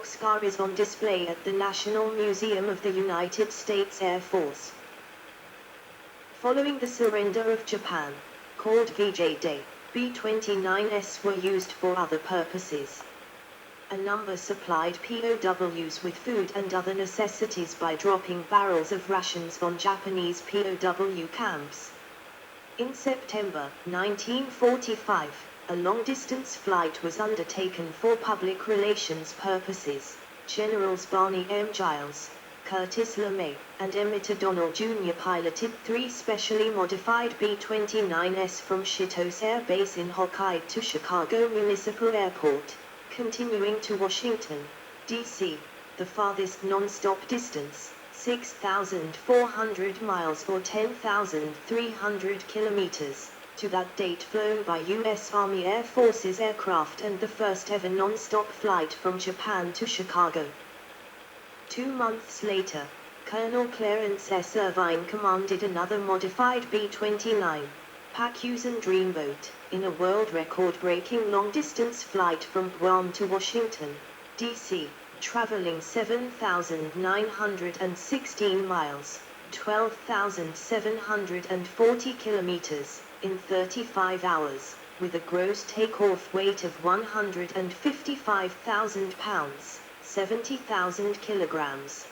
boxcar is on display at the National Museum of the United States Air Force. Following the surrender of Japan, called VJ Day, B-29s were used for other purposes. A number supplied POWs with food and other necessities by dropping barrels of rations on Japanese POW camps. In September 1945, a long-distance flight was undertaken for public relations purposes. Generals Barney M. Giles, Curtis LeMay, and Emmett O'Donnell Jr. piloted 3 specially modified B-29s from Chitose Air Base in Hokkaido to Chicago Municipal Airport, continuing to Washington, D.C., the farthest non-stop distance, 6,400 miles or 10,300 kilometers, to that date flown by U.S. Army Air Forces aircraft and the first ever non-stop flight from Japan to Chicago. 2 months later, Colonel Clarence S. Irvine commanded another modified B-29, Pacusson Dreamboat, in a world record-breaking long-distance flight from Guam to Washington, D.C., traveling 7,916 miles, 12,740 kilometers, in 35 hours, with a gross takeoff weight of 155,000 pounds, 70,000 kilograms.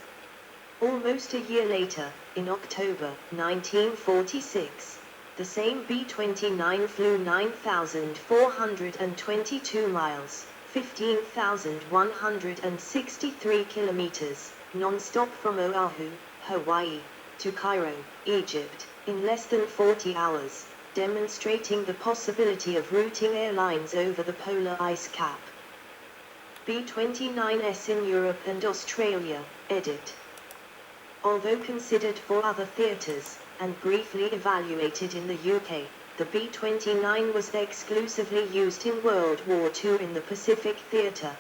Almost a year later, in October 1946, the same B-29 flew 9,422 miles, 15,163 kilometers, non-stop from Oahu, Hawaii, to Cairo, Egypt, in less than 40 hours, demonstrating the possibility of routing airlines over the polar ice cap. B-29s in Europe and Australia, edit. Although considered for other theatres, and briefly evaluated in the UK, the B-29 was exclusively used in World War II in the Pacific Theatre.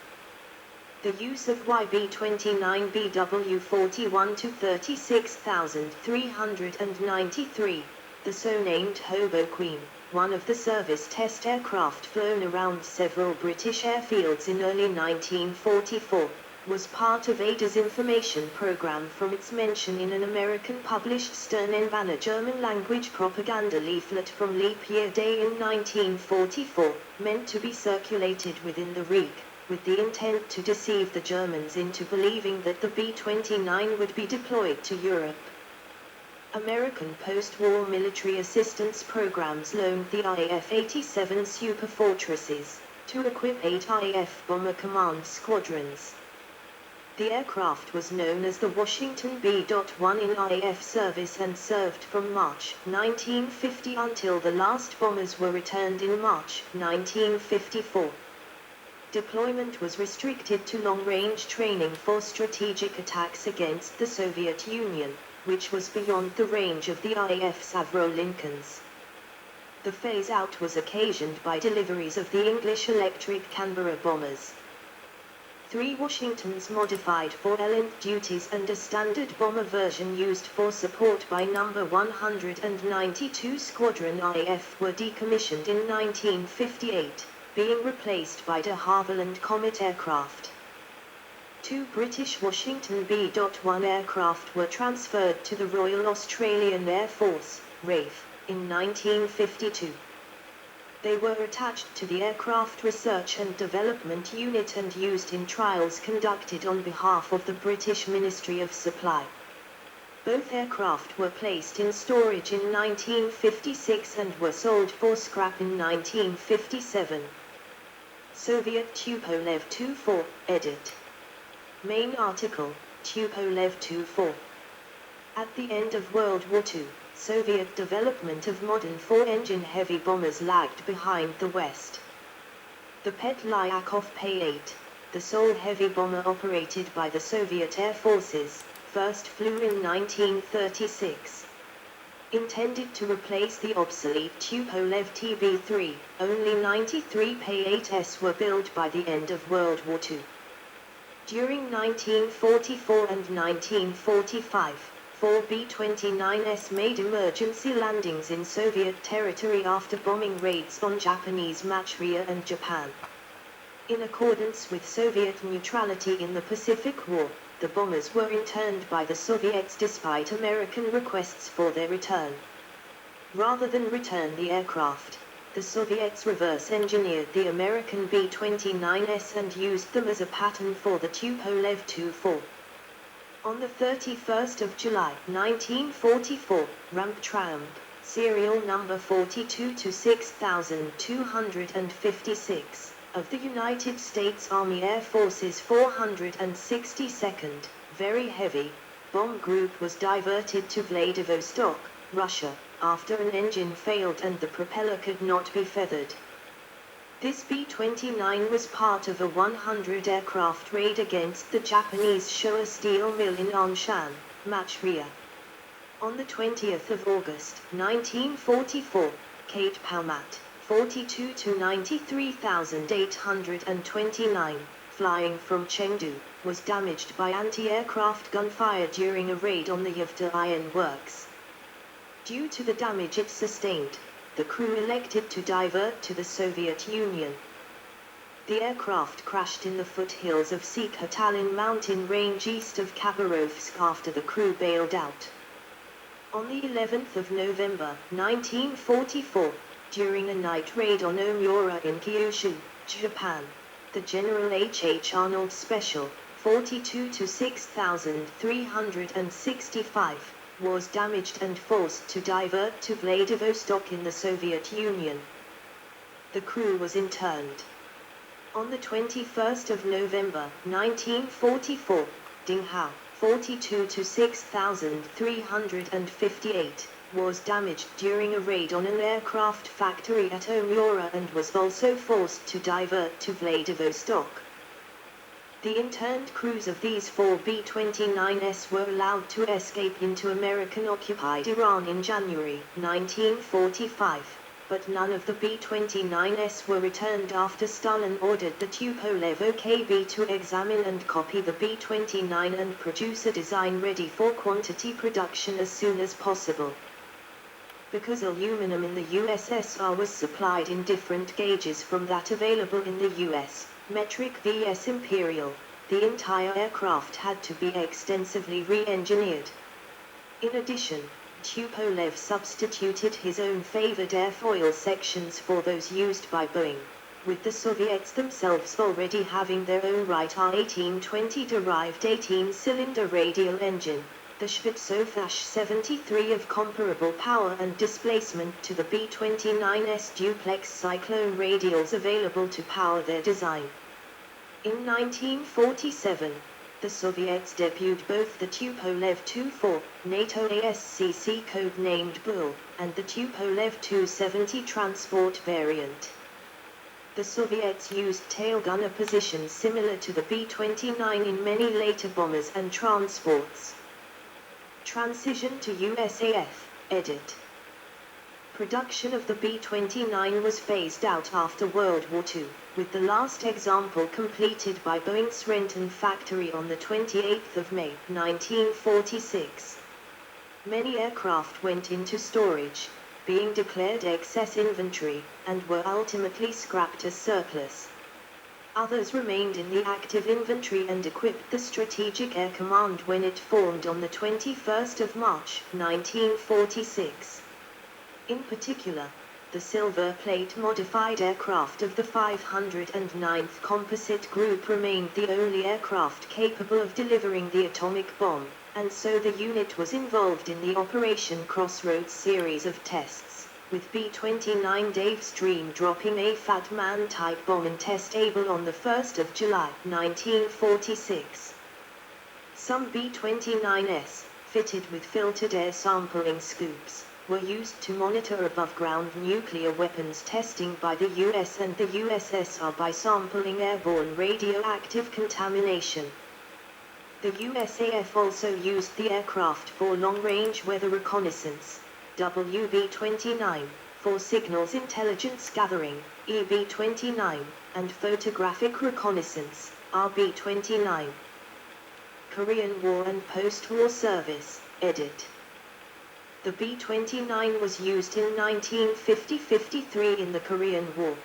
The use of YB-29 BW-41 to 36,393, the so-named Hobo Queen, one of the service test aircraft flown around several British airfields in early 1944, was part of Ada's information program from its mention in an American published Sternenbanner German-language propaganda leaflet from Leap Year Day in 1944, meant to be circulated within the Reich, with the intent to deceive the Germans into believing that the B-29 would be deployed to Europe. American post-war military assistance programs loaned the IF-87 Superfortresses to equip 8 IF Bomber Command squadrons. The aircraft was known as the Washington B.1 in IF service and served from March 1950 until the last bombers were returned in March 1954. Deployment was restricted to long-range training for strategic attacks against the Soviet Union, which was beyond the range of the IF's Avro Lincolns. The phase-out was occasioned by deliveries of the English electric Canberra bombers. 3 Washingtons modified for errant duties and a standard bomber version used for support by No. 192 Squadron IF were decommissioned in 1958, being replaced by de Havilland Comet aircraft. 2 British Washington B.1 aircraft were transferred to the Royal Australian Air Force, RAF, in 1952. They were attached to the Aircraft Research and Development Unit and used in trials conducted on behalf of the British Ministry of Supply. Both aircraft were placed in storage in 1956 and were sold for scrap in 1957. Soviet Tupolev Tu-4, edit. Main article, Tupolev Tu-4. At the end of World War II, Soviet development of modern 4-engine heavy bombers lagged behind the West. The Petlyakov P-8, the sole heavy bomber operated by the Soviet Air Forces, first flew in 1936. Intended to replace the obsolete Tupolev TB-3, only 93 P-8s were built by the end of World War II. During 1944 and 1945, 4 B-29s made emergency landings in Soviet territory after bombing raids on Japanese Manchuria and Japan. In accordance with Soviet neutrality in the Pacific War, the bombers were interned by the Soviets despite American requests for their return. Rather than return the aircraft, the Soviets reverse-engineered the American B-29s and used them as a pattern for the Tupolev Tu-4. On the 31st of July 1944, Ramp Triumph, serial number 42 to 6256, of the United States Army Air Force's 462nd, Very Heavy, Bomb Group was diverted to Vladivostok, Russia, after an engine failed and the propeller could not be feathered. This B-29 was part of a 100-aircraft raid against the Japanese Showa steel mill in Anshan, Manchuria. On the 20th of August, 1944, Kate Palmat, 42 to 93,829, flying from Chengdu, was damaged by anti-aircraft gunfire during a raid on the Yavta Iron Works. Due to the damage it sustained, the crew elected to divert to the Soviet Union. The aircraft crashed in the foothills of Sakhalin mountain range east of Khabarovsk after the crew bailed out. On the 11th of November, 1944, during a night raid on Omura in Kyushu, Japan, the General H. Arnold Special, 42 to 6365, was damaged and forced to divert to Vladivostok in the Soviet Union. The crew was interned. On the 21st of November, 1944, Ding Hao, 42 to 6358, was damaged during a raid on an aircraft factory at Omura and was also forced to divert to Vladivostok. The interned crews of these four B-29s were allowed to escape into American-occupied Iran in January 1945, but none of the B-29s were returned after Stalin ordered the Tupolev OKB to examine and copy the B-29 and produce a design ready for quantity production as soon as possible. Because aluminum in the USSR was supplied in different gauges from that available in the US, metric vs imperial, the entire aircraft had to be extensively re-engineered. In addition, Tupolev substituted his own favored airfoil sections for those used by Boeing, with the Soviets themselves already having their own Wright R-1820-derived 18-cylinder radial engine, the Schwarzkopf-73 of comparable power and displacement to the B-29's duplex cyclone radials available to power their design. In 1947, the Soviets debuted both the Tupolev Tu-4, NATO ASCC code-named Bull, and the Tupolev Tu-70 transport variant. The Soviets used tail gunner positions similar to the B-29 in many later bombers and transports. Transition to USAF, edit. Production of the B-29 was phased out after World War II, with the last example completed by Boeing's Renton factory on the 28th of May, 1946. Many aircraft went into storage, being declared excess inventory, and were ultimately scrapped as surplus. Others remained in the active inventory and equipped the Strategic Air Command when it formed on the 21st of March, 1946. In particular, the silver plate modified aircraft of the 509th Composite Group remained the only aircraft capable of delivering the atomic bomb, and so the unit was involved in the Operation Crossroads series of tests, with B-29 Dave's Dream dropping a Fat Man-type bomb in test able on the 1st of July, 1946. Some B-29s, fitted with filtered air sampling scoops, were used to monitor above-ground nuclear weapons testing by the US and the USSR by sampling airborne radioactive contamination. The USAF also used the aircraft for long-range weather reconnaissance, WB-29, for signals intelligence gathering, EB-29, and photographic reconnaissance, RB-29. Korean War and Post-War Service, edit. The B-29 was used in 1950-53 in the Korean War.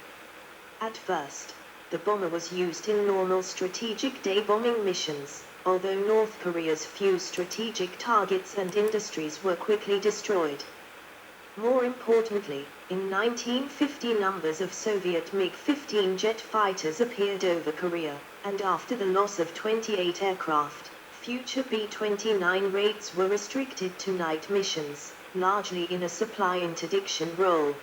At first, The bomber was used in normal strategic day bombing missions, although North Korea's few strategic targets and industries were quickly destroyed. More importantly, in 1950 numbers of Soviet MiG-15 jet fighters appeared over Korea, and after the loss of 28 aircraft, future B-29 raids were restricted to night missions, largely in a supply interdiction role.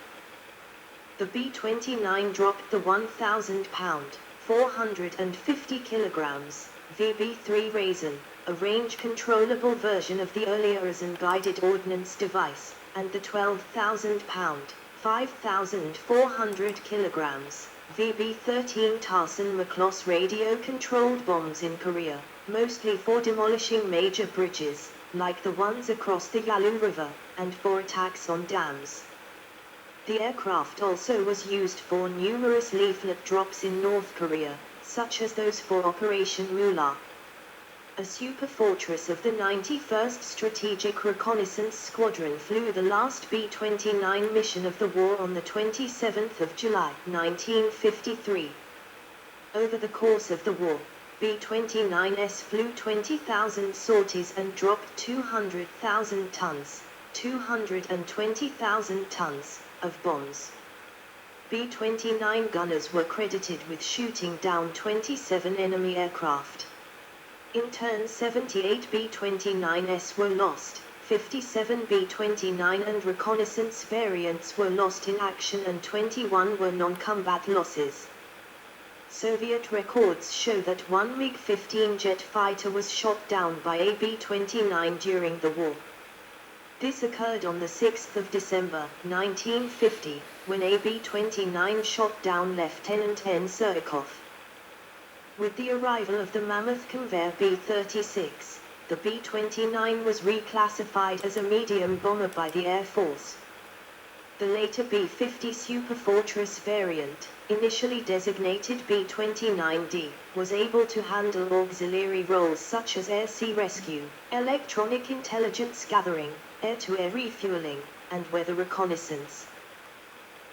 The B-29 dropped the 1,000-pound, 450 kilograms, VB-3 Raisin, a range-controllable version of the earlier Raisin-guided ordnance device, and the 12,000-pound, 5,400 kilograms, VB-13 Tarsan-McCloss radio-controlled bombs in Korea, mostly for demolishing major bridges, like the ones across the Yalu River, and for attacks on dams. The aircraft also was used for numerous leaflet drops in North Korea, such as those for Operation Moolah. A Superfortress of the 91st Strategic Reconnaissance Squadron flew the last B-29 mission of the war on the 27th of July, 1953. Over the course of the war, B-29s flew 20,000 sorties and dropped 200,000 tons, 220,000 tons, of bombs. B-29 gunners were credited with shooting down 27 enemy aircraft. In turn, 78 B-29s were lost, 57 B-29 and reconnaissance variants were lost in action, and 21 were non-combat losses. Soviet records show that one MiG-15 jet fighter was shot down by a B-29 during the war. This occurred on the 6th of December, 1950, when a B-29 shot down Lieutenant N. Surikov. With the arrival of the mammoth conveyor B-36, the B-29 was reclassified as a medium bomber by the Air Force. The later B-50 Superfortress variant, initially designated B-29D, was able to handle auxiliary roles such as air-sea rescue, electronic intelligence gathering, air-to-air refueling, and weather reconnaissance.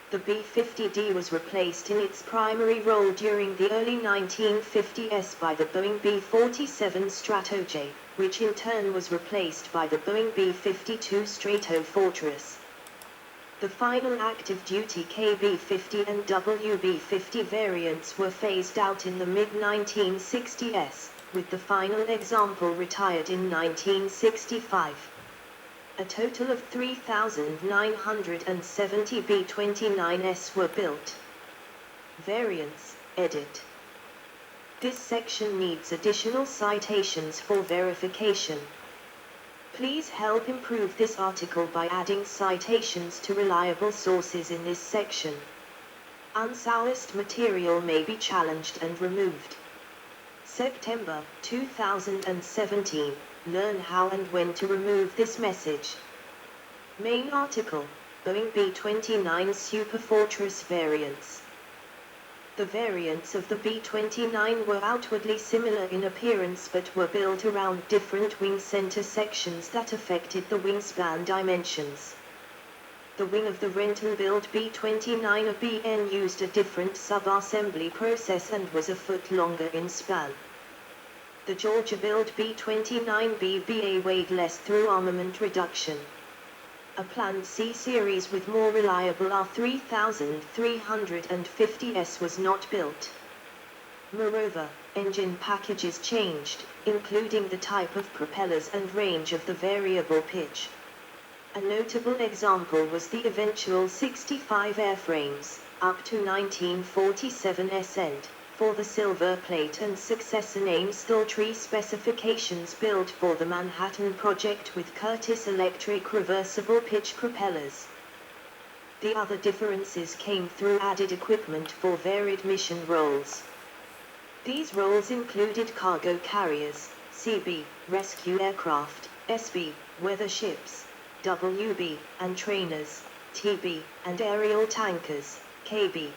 The B-50D was replaced in its primary role during the early 1950s by the Boeing B-47 Stratojet, which in turn was replaced by the Boeing B-52 Stratofortress. The final active-duty KB-50 and WB-50 variants were phased out in the mid-1960s, with the final example retired in 1965. A total of 3,970 B-29s were built. Variants, edit. This section needs additional citations for verification. Please help improve this article by adding citations to reliable sources in this section. Unsourced material may be challenged and removed. September 2017. Learn how and when to remove this message. Main article, Boeing B-29 Superfortress variants. The variants of the B-29 were outwardly similar in appearance but were built around different wing center sections that affected the wingspan dimensions. The wing of the Renton-built B-29 BN used a different sub-assembly process and was a foot longer in span. The Georgia-built B-29 BBA weighed less through armament reduction. A planned C-series with more reliable R3350S was not built. Moreover, engine packages changed, including the type of propellers and range of the variable pitch. A notable example was the eventual 65 airframes, up to 1947 end, for the Silver Plate and successor name Stilltree specifications built for the Manhattan Project with Curtiss electric reversible pitch propellers. The other differences came through added equipment for varied mission roles. These roles included cargo carriers, CB, rescue aircraft, SB, weather ships, WB, and trainers, TB, and aerial tankers, KB.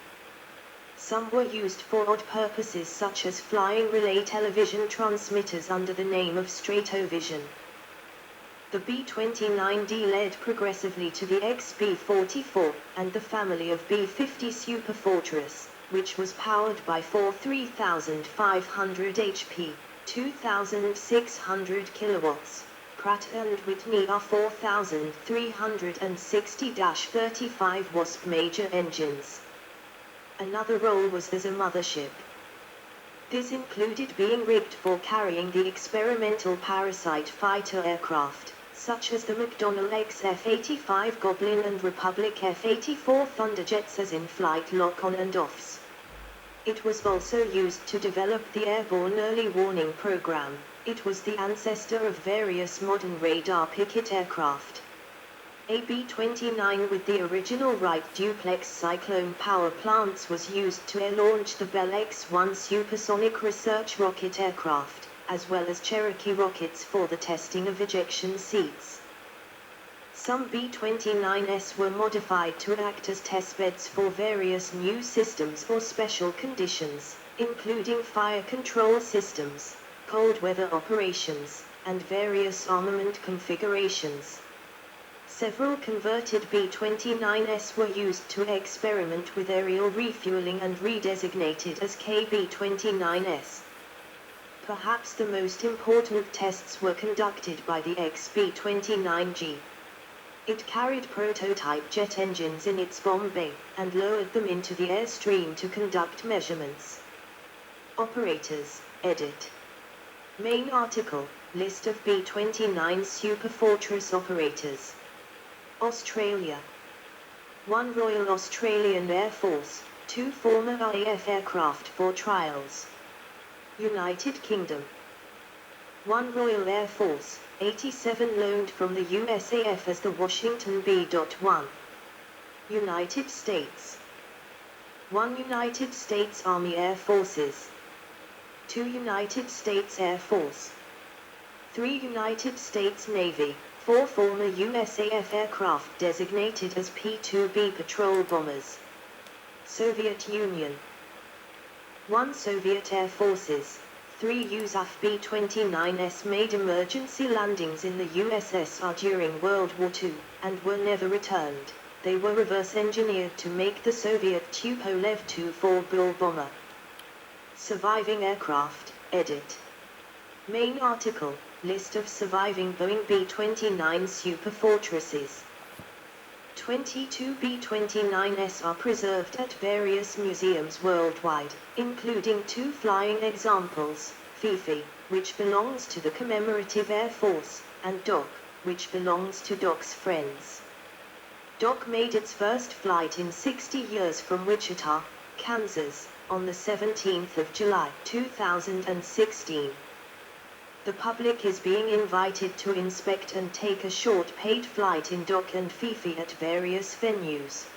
Some were used for odd purposes such as flying relay television transmitters under the name of Stratovision. The B-29D led progressively to the XB-44 and the family of B-50 Superfortress, which was powered by four 3,500 HP, 2,600 kilowatts, Pratt & Whitney R4360-35 Wasp major engines. Another role was as a mothership. This included being rigged for carrying the experimental parasite fighter aircraft, such as the McDonnell F-85 Goblin and Republic F-84 Thunderjets as in-flight lock-on and offs. It was also used to develop the Airborne Early Warning Program. It was the ancestor of various modern radar picket aircraft. A B-29 with the original Wright duplex Cyclone power plants was used to air-launch the Bell X-1 supersonic research rocket aircraft, as well as Cherokee rockets for the testing of ejection seats. Some B-29s were modified to act as testbeds for various new systems or special conditions, including fire control systems, cold weather operations, and various armament configurations. Several converted B-29s were used to experiment with aerial refueling and redesignated as KB-29s. Perhaps the most important tests were conducted by the XB-29G. It carried prototype jet engines in its bomb bay, and lowered them into the airstream to conduct measurements. Operators, edit. Main article, list of B-29 Superfortress operators. Australia. 1 Royal Australian Air Force, 2 former RAF aircraft for trials. United Kingdom. 1 Royal Air Force, 87 loaned from the USAF as the Washington B.1. United States. 1 United States Army Air Forces. 2 United States Air Force. 3 United States Navy, 4 former USAF aircraft designated as P-2B patrol bombers. Soviet Union. 1 Soviet Air Forces, 3 USAF B-29s made emergency landings in the USSR during World War II, and were never returned. They were reverse-engineered to make the Soviet Tupolev Tu-4 Bull bomber. Surviving aircraft, edit. Main article, list of surviving Boeing B-29 Superfortresses. 22 B-29s are preserved at various museums worldwide, including 2 flying examples, Fifi, which belongs to the Commemorative Air Force, and Doc, which belongs to Doc's friends. Doc made its first flight in 60 years from Wichita, Kansas, on the 17th of July 2016. The public is being invited to inspect and take a short paid flight in Doc and Fifi at various venues.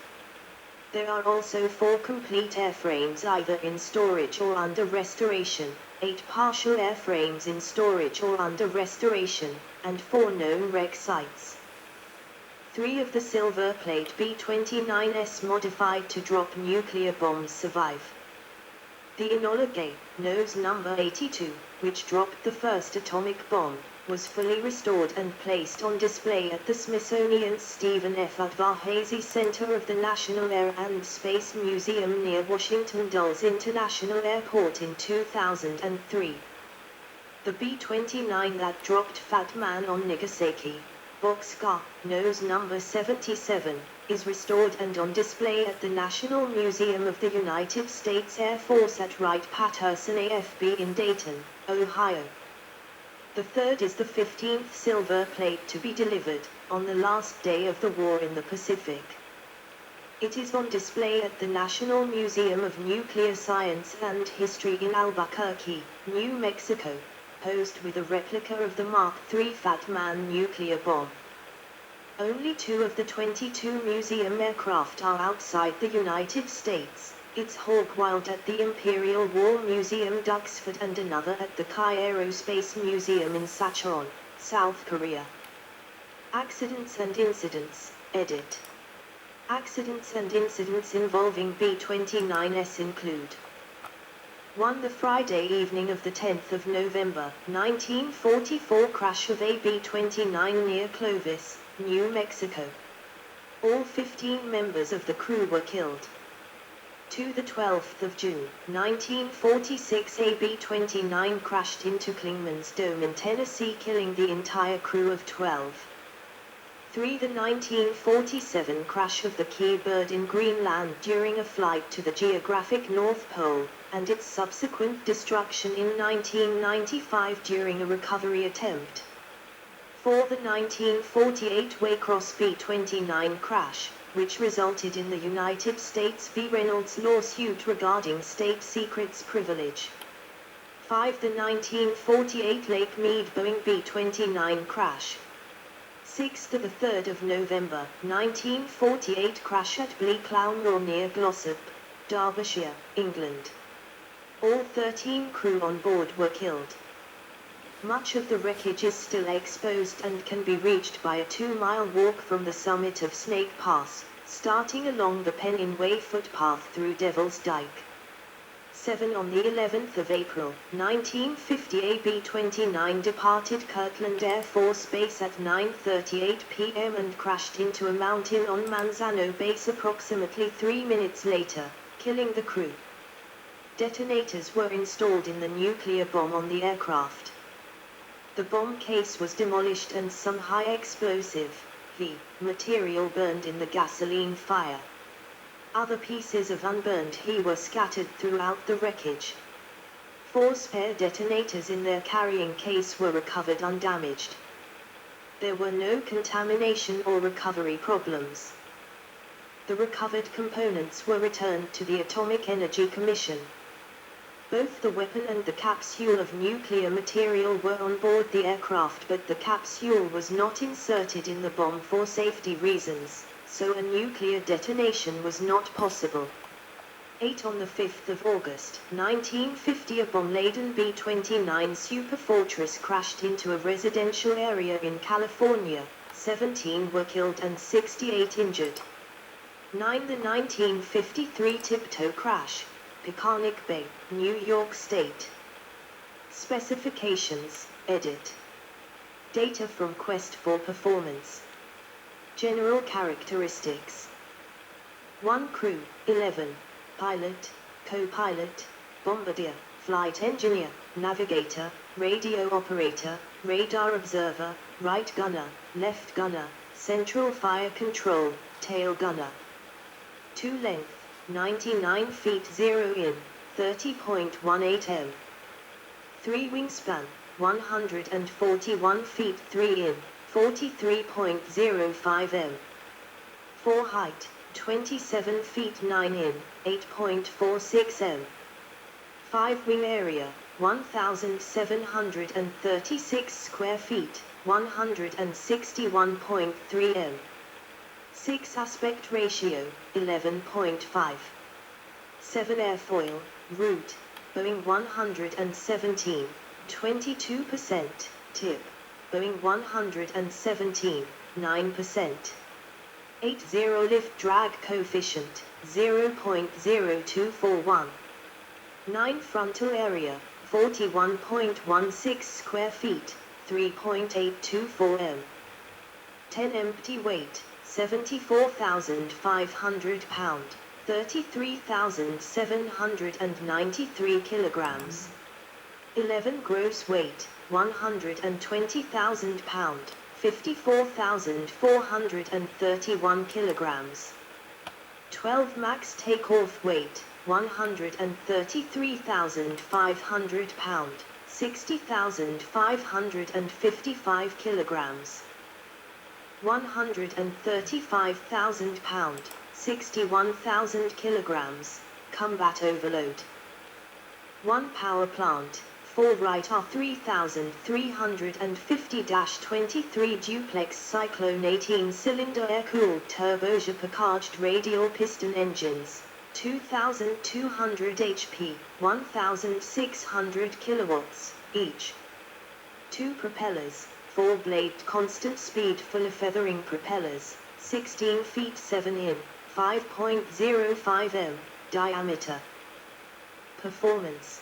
There are also 4 complete airframes either in storage or under restoration, 8 partial airframes in storage or under restoration, and 4 known wreck sites. 3 of the silver plate B-29s modified to drop nuclear bombs survive. The Enola Gay, nose number 82, which dropped the first atomic bomb, was fully restored and placed on display at the Smithsonian's Stephen F. Udvar-Hazy Center of the National Air and Space Museum near Washington Dulles International Airport in 2003. The B-29 that dropped Fat Man on Nagasaki, Boxcar, nose number 77, is restored and on display at the National Museum of the United States Air Force at Wright-Patterson AFB in Dayton, Ohio. The third is the 15th silver plate to be delivered, on the last day of the war in the Pacific. It is on display at the National Museum of Nuclear Science and History in Albuquerque, New Mexico, posed with a replica of the Mark III Fat Man nuclear bomb. Only 2 of the 22 museum aircraft are outside the United States. It's Hawkwild at the Imperial War Museum Duxford and another at the Kai Aerospace Museum in Sacheon, South Korea. Accidents and incidents, edit. Accidents and incidents involving B-29s include 1. The Friday evening of the 10th of November, 1944 crash of a B-29 near Clovis, New Mexico. All 15 members of the crew were killed. To the 12th of June, 1946, a B-29 crashed into Clingman's Dome in Tennessee, killing the entire crew of 12. 3. The 1947 crash of the Key Bird in Greenland during a flight to the geographic North Pole, and its subsequent destruction in 1995 during a recovery attempt. 4. The 1948 Waycross B-29 crash, which resulted in the United States v. Reynolds lawsuit regarding state secrets privilege. 5. The 1948 Lake Mead Boeing B-29 crash. 6. The 3rd of November, 1948 crash at Bleaklow Moor near Glossop, Derbyshire, England. All 13 crew on board were killed. Much of the wreckage is still exposed and can be reached by a 2-mile walk from the summit of Snake Pass, starting along the Pennin Way footpath through Devil's Dyke. 7. On the 11th of April, 1950, a B-29 departed Kirtland Air Force Base at 9:38 p.m. and crashed into a mountain on Manzano Base approximately 3 minutes later, killing the crew. Detonators were installed in the nuclear bomb on the aircraft. The bomb case was demolished and some high explosive material burned in the gasoline fire. Other pieces of unburned He were scattered throughout the wreckage. 4 spare detonators in their carrying case were recovered undamaged. There were no contamination or recovery problems. The recovered components were returned to the Atomic Energy Commission. Both the weapon and the capsule of nuclear material were on board the aircraft, but the capsule was not inserted in the bomb for safety reasons, so a nuclear detonation was not possible. 8. On the 5th of August, 1950, a bomb-laden B-29 Superfortress crashed into a residential area in California. 17 were killed and 68 injured. 9. The 1953 Tiptoe crash, Peconic Bay, New York State. Specifications, edit. Data from Quest for Performance. General characteristics. 1. Crew, 11. Pilot, co-pilot, bombardier, flight engineer, navigator, radio operator, radar observer, right gunner, left gunner, central fire control, tail gunner. 2. Length, 99 feet 0 in, 30.18 m. 3. Wingspan, 141 feet 3 in, 43.05 m. 4. Height, 27 feet 9 in, 8.46 m. 5. Wing area, 1,736 square feet, 161.3 m. 6. Aspect ratio, 11.5. 7. Airfoil, root, Boeing 117, 22%, tip, Boeing 117, 9%. 8. Zero lift drag coefficient, 0.0241. 9. Frontal area, 41.16 square feet, 3.824 m. 10. Empty weight, 74,500 pound, 33,793 kilograms. 11. Gross weight, 120,000 pound, 54,431 kilograms. 12. Max takeoff weight, 133,500 pound, 60,555 kilograms. 135,000 pound, 61,000 kilograms, combat overload. 1. Power plant, 4 Wright R3350-23 duplex cyclone 18-cylinder air-cooled turbo-supercharged radial piston engines, 2,200 HP, 1,600 kilowatts, each. 2. Propellers, 4-bladed constant speed full feathering propellers, 16 feet 7 in, 5.05 m, diameter. Performance.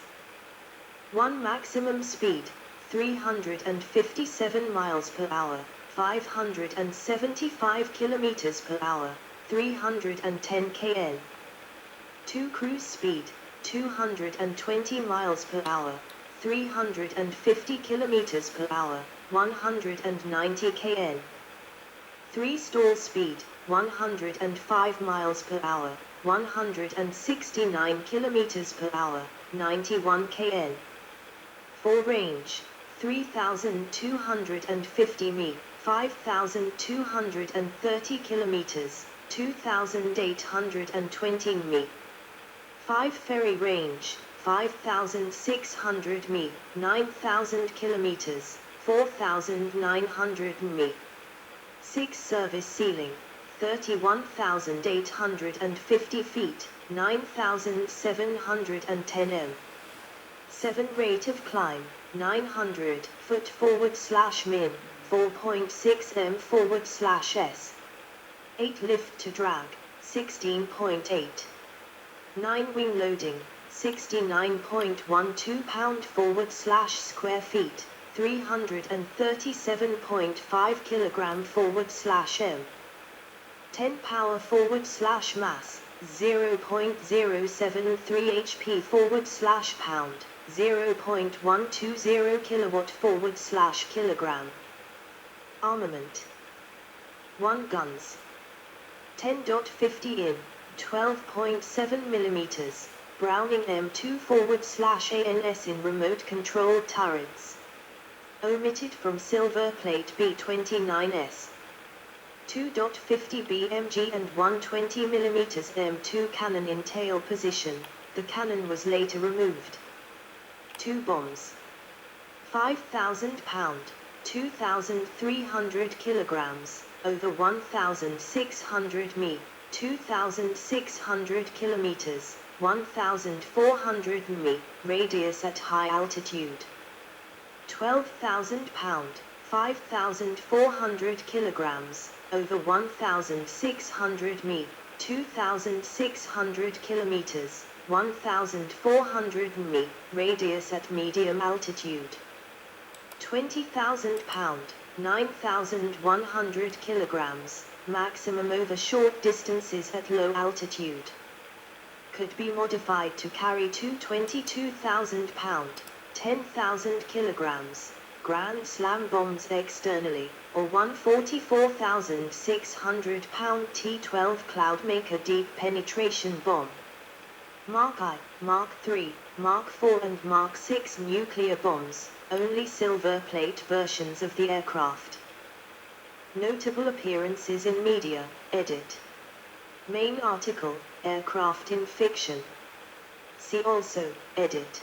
1. Maximum speed, 357 miles per hour, 575 kilometers per hour, 310 kn. 2 cruise speed, 220 miles per hour, 350 kilometers per hour, 190 kn. 3 stall speed, 105 miles per hour, 169 kilometers per hour, 91 kn. 4 range, 3,250 mi, 5,230 kilometers, 2,820 mi. 5 ferry range, 5,600 mi, 9,000 kilometers, 4,900 mi. 6 service ceiling, 31,850 feet, 9,710 m. 7 rate of climb, 900 foot /min, 4.6 m /s. 8 lift to drag, 16.8. 9 wing loading, 69.12 pound /square feet, 337.5 kilogram /m. 10 power /mass, 0.073 HP /pound, 0.120 kilowatt /kilogram. Armament. 1 guns. 10.50 in, 12.7 millimeters, Browning M2 /ANS in remote controlled turrets. Omitted from silver plate B-29s. 2.50 BMG and 120 mm M2 cannon in tail position, the cannon was later removed. 2 bombs. 5,000 pound, 2,300 kilograms, over 1,600 mi, 2,600 kilometers, 1,400 mi, radius at high altitude. 12,000 pound, 5,400 kilograms, over 1,600 mi, 2,600 kilometers, 1,400 mi, radius at medium altitude. 20,000 pound, 9,100 kilograms, maximum over short distances at low altitude. Could be modified to carry 22,000 pound, 10,000 kilograms, Grand Slam bombs externally, or 144,600 pound T-12 Cloudmaker deep penetration bomb. Mark I, Mark III, Mark IV and Mark VI nuclear bombs, only silver plate versions of the aircraft. Notable appearances in media, edit. Main article, Aircraft in Fiction. See also, edit.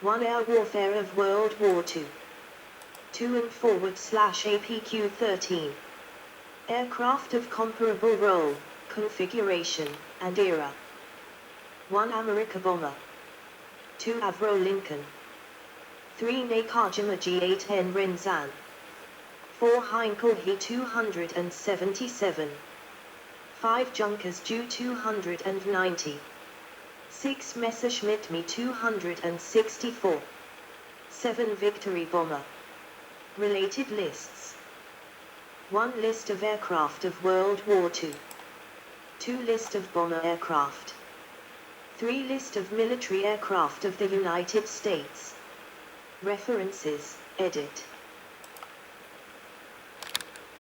1 Air Warfare of World War II. 2 and /APQ-13. Aircraft of comparable role, configuration, and era. 1 America Bomber. 2 Avro Lincoln. 3 Nakajima G8N Renzan. 4 Heinkel He-277. 5 Junkers Ju-290. 6 Messerschmitt Me-264. 7 Victory Bomber. Related lists. 1 List of aircraft of World War II. 2 List of bomber aircraft. 3 List of military aircraft of the United States. References, edit.